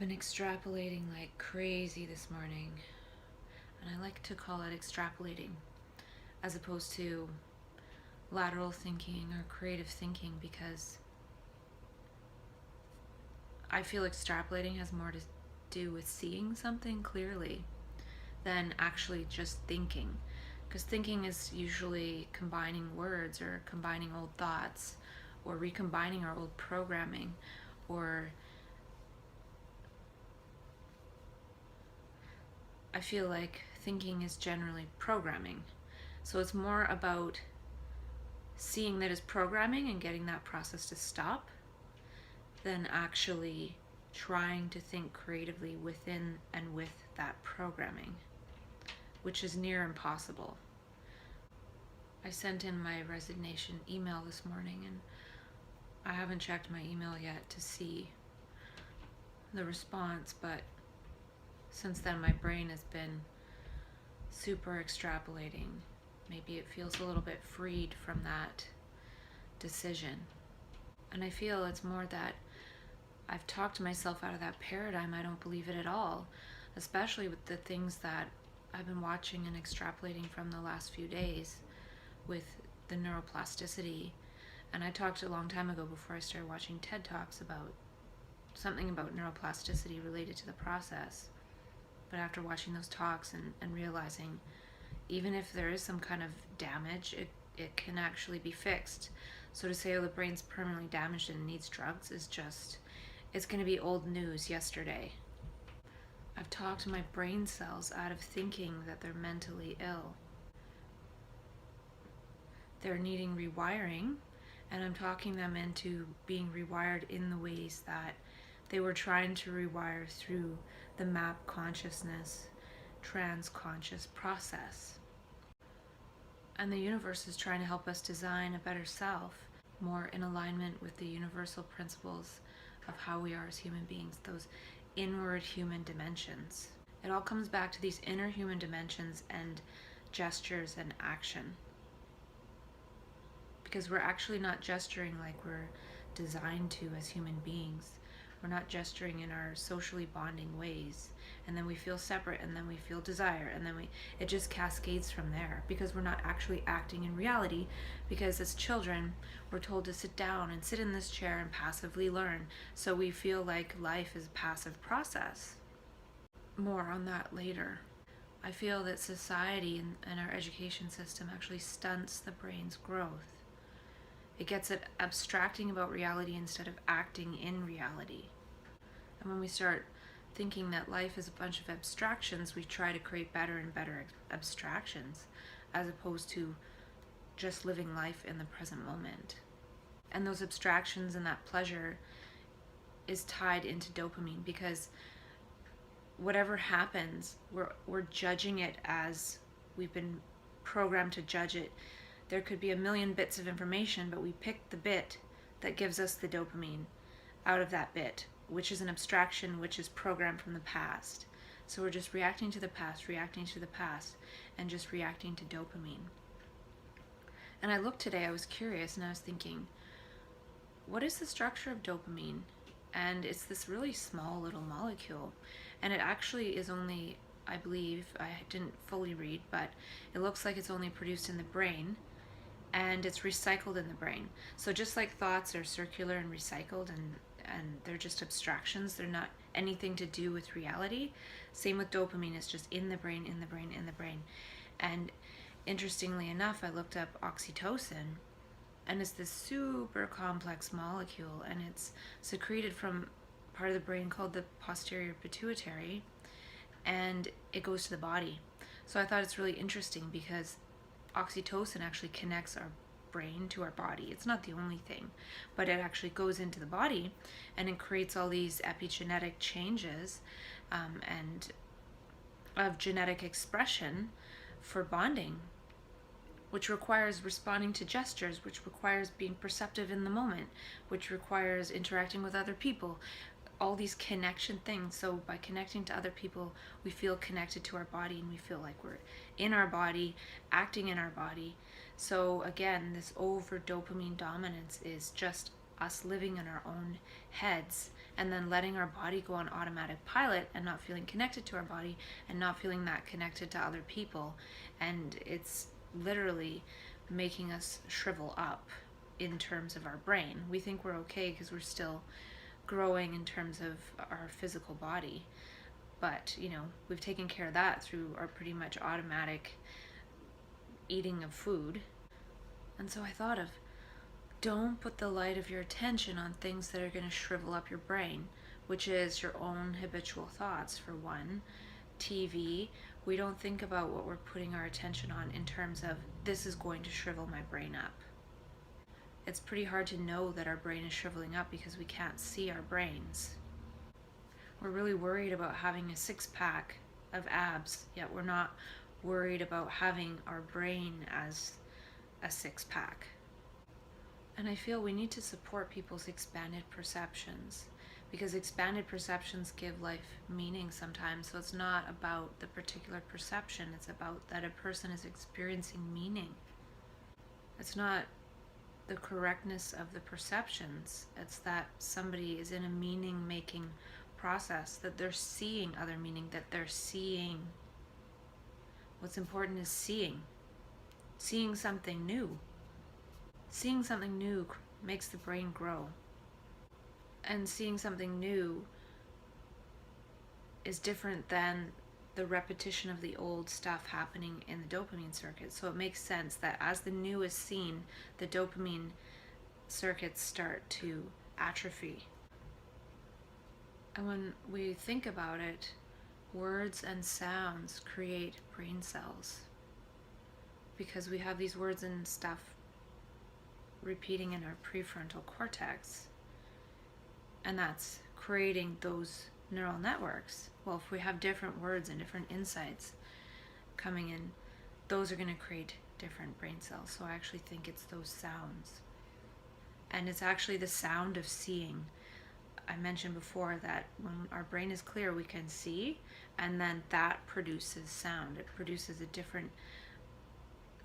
I've been extrapolating like crazy this morning, and I like to call it extrapolating as opposed to lateral thinking or creative thinking, because I feel extrapolating has more to do with seeing something clearly than actually just thinking. Because thinking is usually combining words or combining old thoughts or recombining our old programming, or I feel like thinking is generally programming. So it's more about seeing that as programming and getting that process to stop than actually trying to think creatively within and with that programming, which is near impossible. I sent in my resignation email this morning, and I haven't checked my email yet to see the response, but since then my brain has been super extrapolating. Maybe it feels a little bit freed from that decision. And I feel it's more that I've talked myself out of that paradigm. I don't believe it at all, especially with the things that I've been watching and extrapolating from the last few days with the neuroplasticity. And I talked a long time ago, before I started watching TED Talks, about something about neuroplasticity related to the process. But after watching those talks and realizing even if there is some kind of damage, it can actually be fixed. So to say, oh, the brain's permanently damaged and needs drugs is just, it's going to be old news yesterday. I've talked my brain cells out of thinking that they're mentally ill. They're needing rewiring, and I'm talking them into being rewired in the ways that they were trying to rewire through the map consciousness, trans-conscious process. And the universe is trying to help us design a better self, more in alignment with the universal principles of how we are as human beings, those inward human dimensions. It all comes back to these inner human dimensions and gestures and action. Because we're actually not gesturing like we're designed to as human beings. We're not gesturing in our socially bonding ways, and then we feel separate, and then we feel desire, and then it just cascades from there, because we're not actually acting in reality. Because as children, we're told to sit down and sit in this chair and passively learn, so we feel like life is a passive process. More on that later. I feel that society and our education system actually stunts the brain's growth. It gets it abstracting about reality instead of acting in reality. And when we start thinking that life is a bunch of abstractions, we try to create better and better abstractions, as opposed to just living life in the present moment. And those abstractions and that pleasure is tied into dopamine, because whatever happens, we're judging it as we've been programmed to judge it. There could be a million bits of information, but we pick the bit that gives us the dopamine out of that bit, which is an abstraction, which is programmed from the past. So we're just reacting to the past, and just reacting to dopamine. And I looked today, I was curious, and I was thinking, what is the structure of dopamine? And it's this really small little molecule, and it actually is only, I believe, I didn't fully read, but it looks like it's only produced in the brain, and it's recycled in the brain. So just like thoughts are circular and recycled, and they're just abstractions, they're not anything to do with reality, same with dopamine. It's just in the brain. And interestingly enough, I looked up oxytocin, and it's this super complex molecule, and it's secreted from part of the brain called the posterior pituitary, and it goes to the body. So I thought it's really interesting, because oxytocin actually connects our brain to our body. It's not the only thing, but it actually goes into the body, and it creates all these epigenetic changes and of genetic expression for bonding, which requires responding to gestures, which requires being perceptive in the moment, which requires interacting with other people, all these connection things. So by connecting to other people, we feel connected to our body, and we feel like we're in our body, acting in our body. So again, this over dopamine dominance is just us living in our own heads and then letting our body go on automatic pilot and not feeling connected to our body and not feeling that connected to other people. And it's literally making us shrivel up in terms of our brain. We think we're okay because we're still growing in terms of our physical body. But, we've taken care of that through our pretty much automatic eating of food. And so I thought of, don't put the light of your attention on things that are going to shrivel up your brain, which is your own habitual thoughts, for one. TV, we don't think about what we're putting our attention on in terms of, this is going to shrivel my brain up. It's pretty hard to know that our brain is shriveling up because we can't see our brains. We're really worried about having a six-pack of abs, yet we're not worried about having our brain as a six-pack. And I feel we need to support people's expanded perceptions, because expanded perceptions give life meaning sometimes. So it's not about the particular perception, it's about that a person is experiencing meaning. It's not the correctness of the perceptions, it's that somebody is in a meaning-making process, that they're seeing other meaning, that they're seeing. What's important is seeing something new. Seeing something new makes the brain grow. And seeing something new is different than the repetition of the old stuff happening in the dopamine circuit. So it makes sense that as the new is seen, the dopamine circuits start to atrophy. And when we think about it, words and sounds create brain cells, because we have these words and stuff repeating in our prefrontal cortex, and that's creating those neural networks. Well, if we have different words and different insights coming in, those are going to create different brain cells. So I actually think it's those sounds. And it's actually the sound of seeing. I mentioned before that when our brain is clear, we can see, and then that produces sound. It produces a different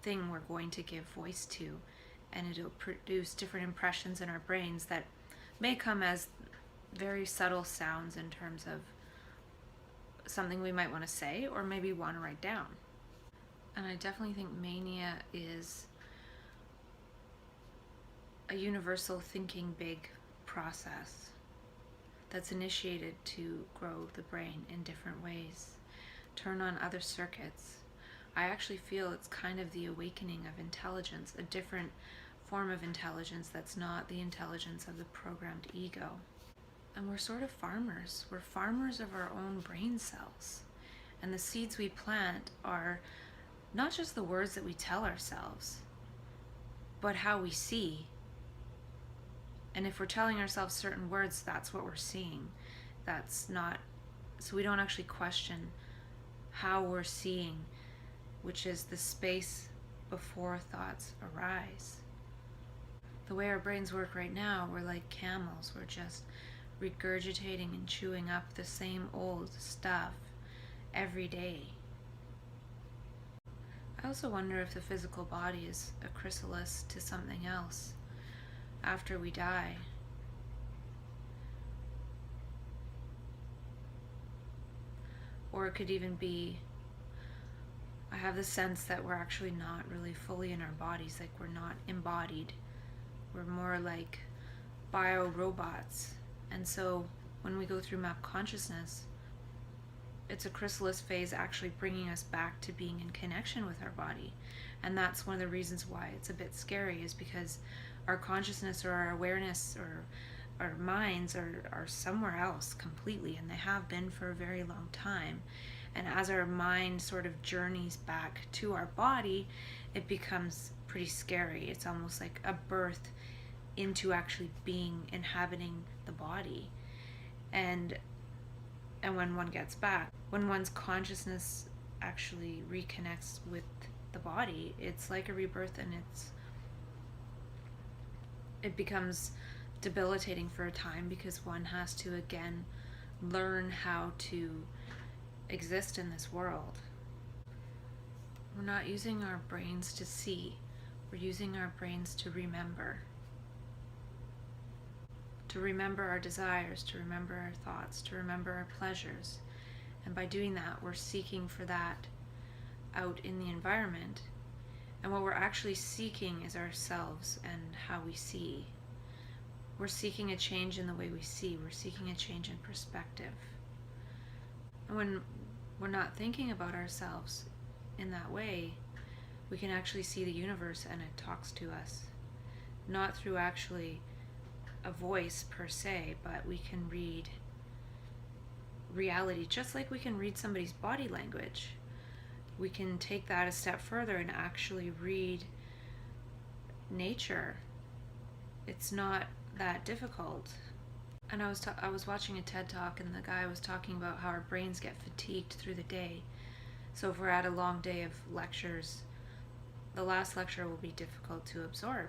thing we're going to give voice to, and it'll produce different impressions in our brains that may come as very subtle sounds in terms of something we might want to say or maybe want to write down. And I definitely think mania is a universal thinking big process that's initiated to grow the brain in different ways, turn on other circuits. I actually feel it's kind of the awakening of intelligence, a different form of intelligence that's not the intelligence of the programmed ego. And we're sort of farmers. We're farmers of our own brain cells. And the seeds we plant are not just the words that we tell ourselves, but how we see. And if we're telling ourselves certain words, that's what we're seeing. That's not, so we don't actually question how we're seeing, which is the space before thoughts arise. The way our brains work right now, we're like camels. We're just regurgitating and chewing up the same old stuff every day. I also wonder if the physical body is a chrysalis to something else after we die. Or it could even be, I have the sense that we're actually not really fully in our bodies, like we're not embodied. We're more like bio-robots. And so when we go through map consciousness, it's a chrysalis phase actually bringing us back to being in connection with our body. And that's one of the reasons why it's a bit scary, is because our consciousness or our awareness or our minds are somewhere else completely, and they have been for a very long time. And as our mind sort of journeys back to our body, it becomes pretty scary. It's almost like a birth into actually being, inhabiting the body. And when one gets back, when one's consciousness actually reconnects with the body, it's like a rebirth, and it becomes debilitating for a time, because one has to again learn how to exist in this world. We're not using our brains to see, we're using our brains to remember. to remember our desires, to remember our thoughts, to remember our pleasures. And by doing that, we're seeking for that out in the environment. And what we're actually seeking is ourselves and how we see. We're seeking a change in the way we see. We're seeking a change in perspective. And when we're not thinking about ourselves in that way, we can actually see the universe and it talks to us. Not through actually a voice per se, but we can read reality just like we can read somebody's body language. We can take that a step further and actually read nature. It's not that difficult. And I was watching a TED Talk, and the guy was talking about how our brains get fatigued through the day. So if we're at a long day of lectures, the last lecture will be difficult to absorb.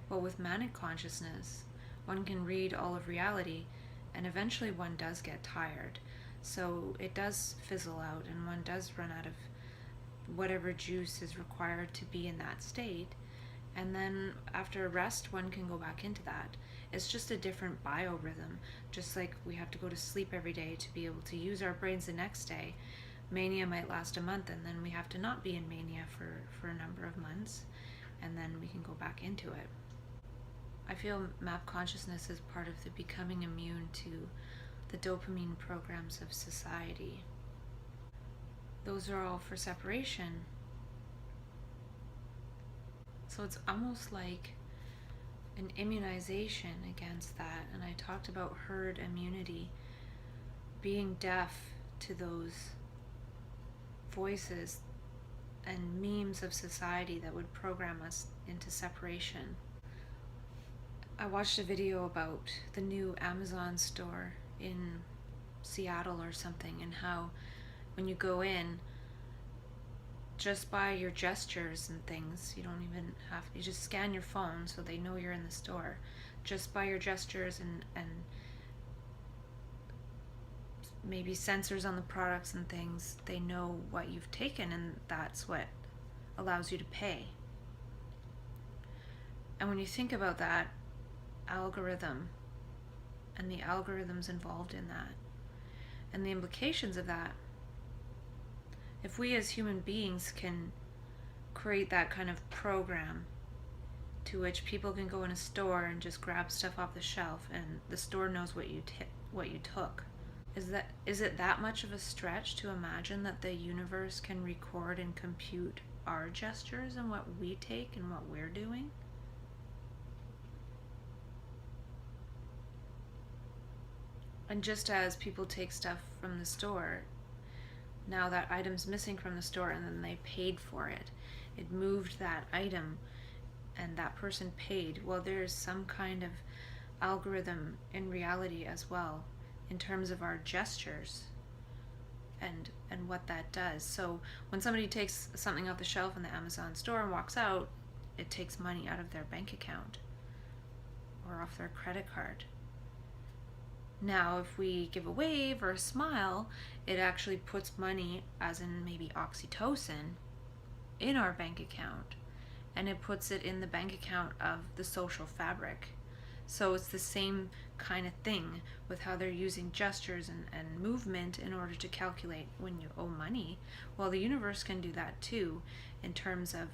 But with manic consciousness, one can read all of reality, and eventually one does get tired. So it does fizzle out, and one does run out of whatever juice is required to be in that state. And then after a rest, one can go back into that. It's just a different biorhythm. Just like we have to go to sleep every day to be able to use our brains the next day. Mania might last a month, and then we have to not be in mania for a number of months, and then we can go back into it. I feel map consciousness is part of the becoming immune to the dopamine programs of society. Those are all for separation. So it's almost like an immunization against that. And I talked about herd immunity, being deaf to those voices and memes of society that would program us into separation. I watched a video about the new Amazon store in Seattle or something, and how when you go in, just by your gestures and things, you just scan your phone so they know you're in the store. Just by your gestures and maybe sensors on the products and things, they know what you've taken, and that's what allows you to pay. And when you think about that algorithm and the algorithms involved in that and the implications of that, if we as human beings can create that kind of program to which people can go in a store and just grab stuff off the shelf and the store knows what you took, is it that much of a stretch to imagine that the universe can record and compute our gestures and what we take and what we're doing? And just as people take stuff from the store, now that item's missing from the store and then they paid for it. It moved that item and that person paid. Well, there's some kind of algorithm in reality as well in terms of our gestures and what that does. So when somebody takes something off the shelf in the Amazon store and walks out, it takes money out of their bank account or off their credit card. Now, if we give a wave or a smile, it actually puts money, as in maybe oxytocin, in our bank account, and it puts it in the bank account of the social fabric. So it's the same kind of thing with how they're using gestures and movement in order to calculate when you owe money. Well, the universe can do that too, in terms of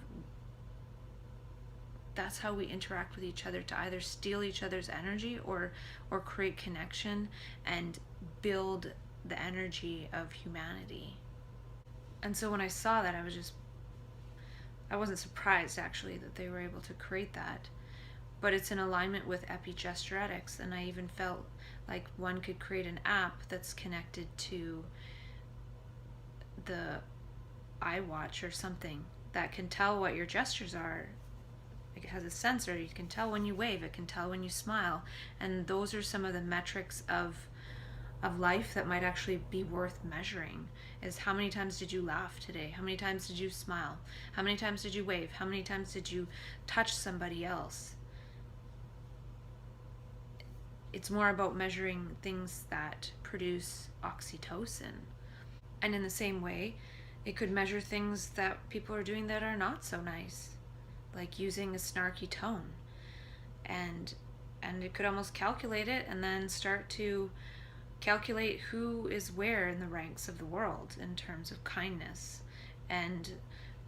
that's how we interact with each other, to either steal each other's energy or create connection and build the energy of humanity. And so when I saw that, I wasn't surprised actually that they were able to create that. But it's in alignment with epigesturetics, and I even felt like one could create an app that's connected to the iWatch or something that can tell what your gestures are. It has a sensor. You can tell when you wave. It can tell when you smile. And those are some of the metrics of life that might actually be worth measuring. Is how many times did you laugh today? How many times did you smile? How many times did you wave? How many times did you touch somebody else? It's more about measuring things that produce oxytocin. And in the same way, it could measure things that people are doing that are not so nice, like using a snarky tone and and it could almost calculate it and then start to calculate who is where in the ranks of the world in terms of kindness. And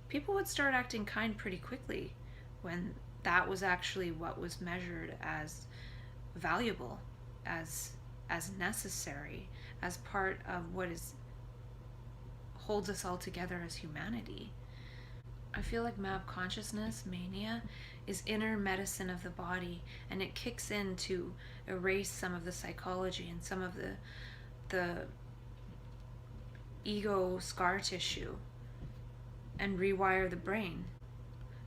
people would start acting kind pretty quickly when that was actually what was measured as valuable, as necessary, as part of what is holds us all together as humanity. I feel like map consciousness, mania, is inner medicine of the body, and it kicks in to erase some of the psychology and some of the ego scar tissue and rewire the brain.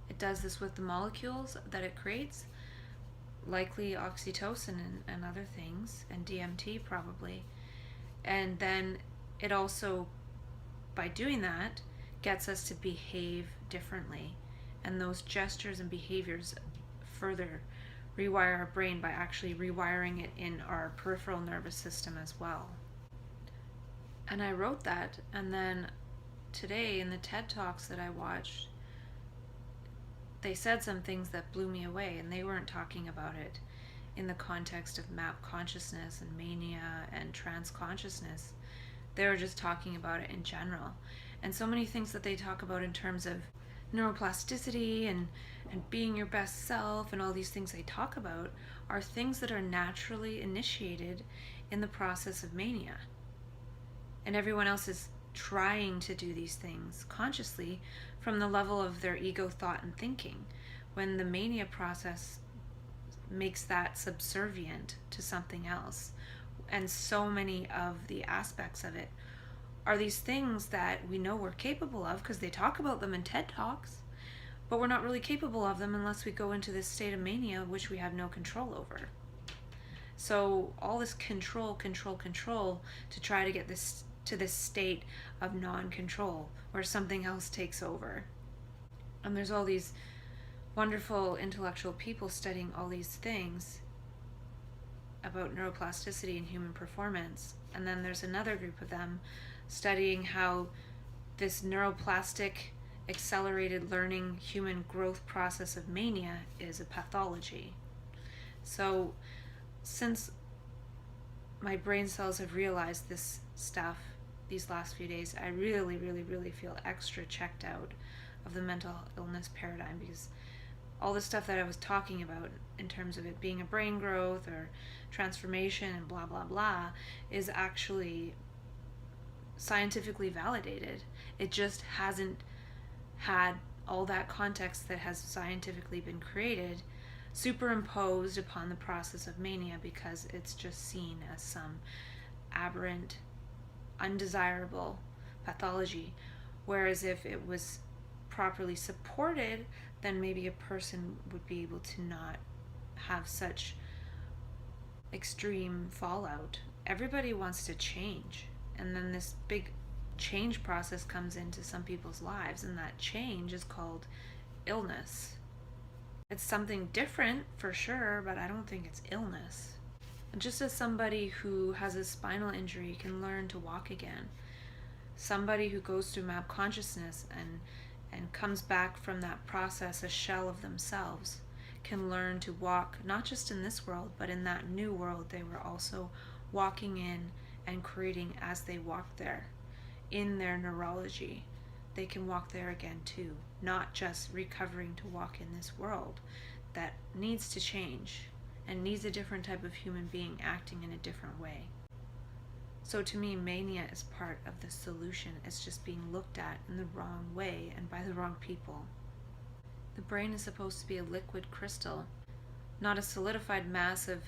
It does this with the molecules that it creates, likely oxytocin and other things, and DMT probably. And then it also, by doing that, gets us to behave differently. And those gestures and behaviors further rewire our brain by actually rewiring it in our peripheral nervous system as well. And I wrote that, and then today in the TED Talks that I watched, they said some things that blew me away, and they weren't talking about it in the context of map consciousness and mania and trance consciousness. They were just talking about it in general. And so many things that they talk about in terms of neuroplasticity and being your best self and all these things they talk about are things that are naturally initiated in the process of mania. And everyone else is trying to do these things consciously from the level of their ego thought and thinking, when the mania process makes that subservient to something else. And so many of the aspects of it are these things that we know we're capable of because they talk about them in TED Talks, but we're not really capable of them unless we go into this state of mania which we have no control over. So all this control to try to get this to this state of non-control where something else takes over. And there's all these wonderful intellectual people studying all these things about neuroplasticity and human performance. And then there's another group of them studying how this neuroplastic accelerated learning human growth process of mania is a pathology. So since my brain cells have realized this stuff these last few days, I really feel extra checked out of the mental illness paradigm, because all the stuff that I was talking about in terms of it being a brain growth or transformation and blah blah blah is actually scientifically validated. It just hasn't had all that context that has scientifically been created superimposed upon the process of mania, because it's just seen as some aberrant, undesirable pathology. Whereas if it was properly supported, then maybe a person would be able to not have such extreme fallout. Everybody wants to change, and then this big change process comes into some people's lives, and that change is called illness. It's something different for sure, but I don't think it's illness. And just as somebody who has a spinal injury can learn to walk again, somebody who goes through map consciousness and comes back from that process a shell of themselves can learn to walk, not just in this world, but in that new world they were also walking in and creating as they walked there. In their neurology, they can walk there again too, not just recovering to walk in this world that needs to change and needs a different type of human being acting in a different way. So to me, mania is part of the solution. It's just being looked at in the wrong way and by the wrong people. The brain is supposed to be a liquid crystal, not a solidified mass of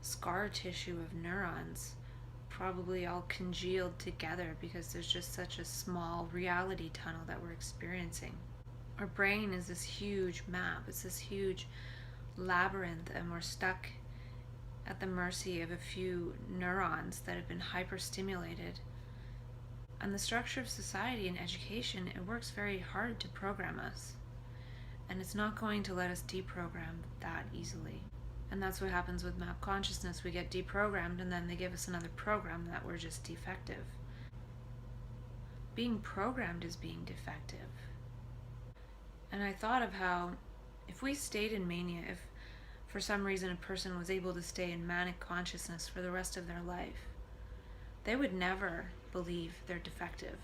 scar tissue of neurons, probably all congealed together because there's just such a small reality tunnel that we're experiencing. Our brain is this huge map, it's this huge labyrinth, and we're stuck at the mercy of a few neurons that have been hyperstimulated. And the structure of society and education, it works very hard to program us. And it's not going to let us deprogram that easily. And that's what happens with map consciousness. We get deprogrammed, and then they give us another program that we're just defective. Being programmed is being defective. And I thought of how if we stayed in mania, if for some reason a person was able to stay in manic consciousness for the rest of their life, they would never believe they're defective.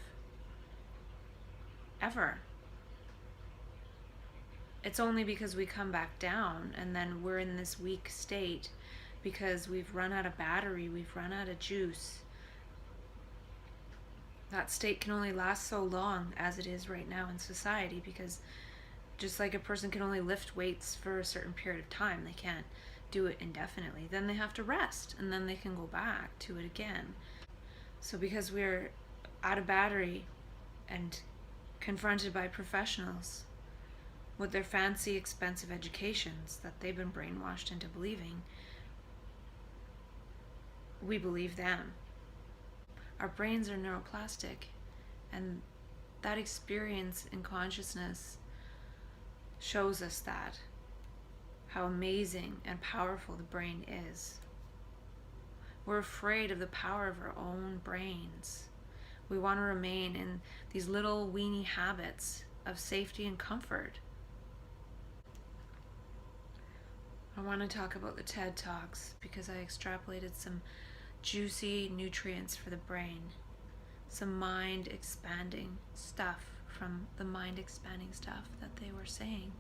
Ever. It's only because we come back down and then we're in this weak state because we've run out of battery, we've run out of juice. That state can only last so long as it is right now in society, because just like a person can only lift weights for a certain period of time, they can't do it indefinitely. Then they have to rest and then they can go back to it again. So because we're out of battery and confronted by professionals with their fancy, expensive educations that they've been brainwashed into believing, we believe them. Our brains are neuroplastic, and that experience in consciousness shows us that, how amazing and powerful the brain is. We're afraid of the power of our own brains. We want to remain in these little weeny habits of safety and comfort. I want to talk about the TED Talks because I extrapolated some juicy nutrients for the brain, some mind expanding stuff from the mind expanding stuff that they were saying.